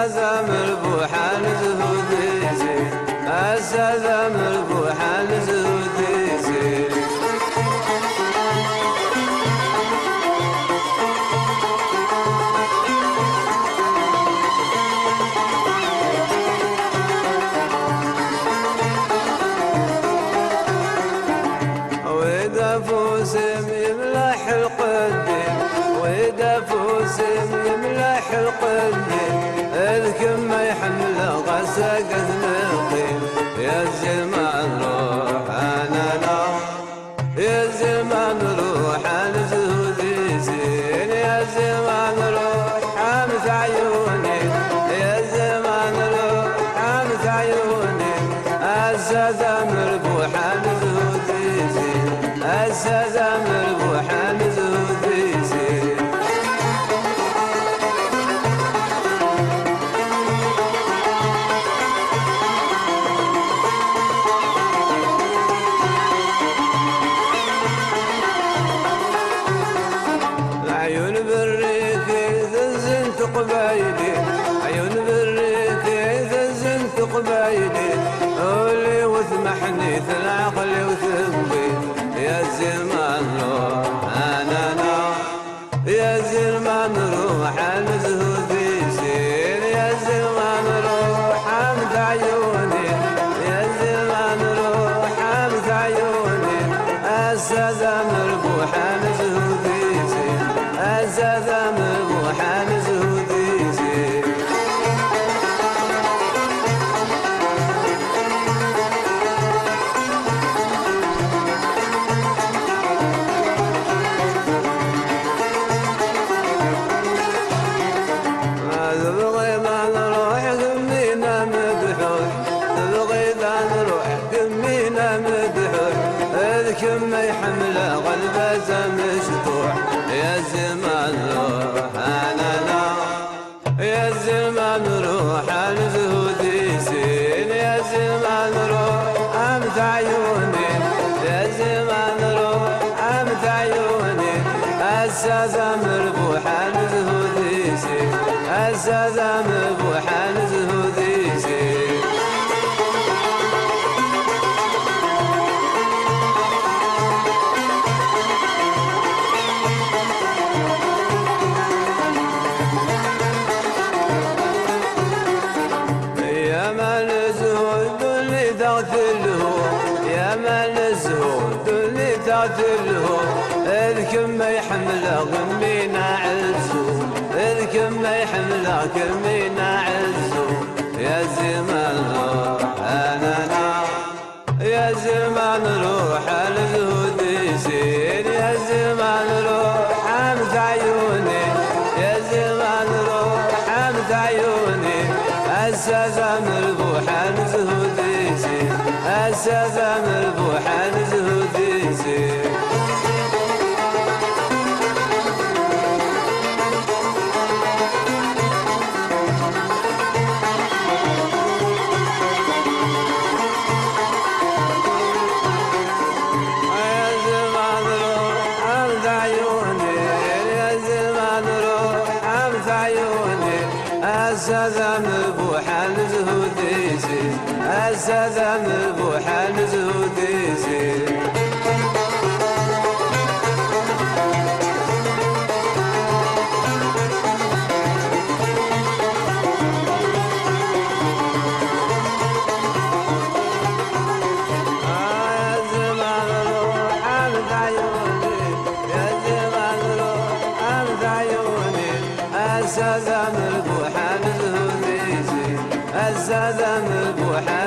السادة مربوحة لزهودي زين، السادة مربوحة لزهودي زين. ودفوس يملح القديم، ودفوس يملح القديم، اذكر ما يحمل غسقة نقيم. يا الزمان روح انا لا، يا الزمان روح انا زهودي زين، يا الزمان روح حامت عيوني، يا الزمان روح حامت عيوني. السادة مربوحة لزهودي زين، السادة مربوحة لزهودي زين. عيون بالريك ذزنت قبايلي، عيون بالريك ذزنت قبايلي، قولي وثمحني ثل عقلي وثمي. يا الزمان روح انا نار، يا الزمان روح انا زهودي زين، يا الزمان روح حامد عيوني، يا الزمان روح حامد عيوني. السادة مربوحة انا زهودي زين، السادة مربوحة انا زهودي زين. تبغي ما نروح قمينا مبحوح، تبغي ما نروح قمينا مبحوح، اذكر ما يحمله غلبة مشطوح. يا الزمان روح انا نار، يا الزمان روح انا زهودي زين، يا الزمان روح حامت عيوني، يا الزمان روح حامت عيوني. السادة مربوحة لزهودي زين، السادة مربوحة لزهودي زين. يا مال الزهود اللي تغتله، يا مال الزهود اللي تغتله، اذكر ما يحمله غمينا عزو، اذكر ما يحمله كرمينا عزو. يا الزمان روح انا نار، يا الزمان روح لزهودي زين، يا الزمان روح حامت عيوني، يا الزمان روح حامت عيوني. السادة مربوحة لزهودي زين، السادة مربوحة لزهودي زين. السادة مربوحة لزهودي زين، السادة مربوحة لزهودي زين. يا الزمان روح حامد عيوني، يا الزمان روح حامد عيوني. السادة مربوحة لزهودي زين، السادة مربوحة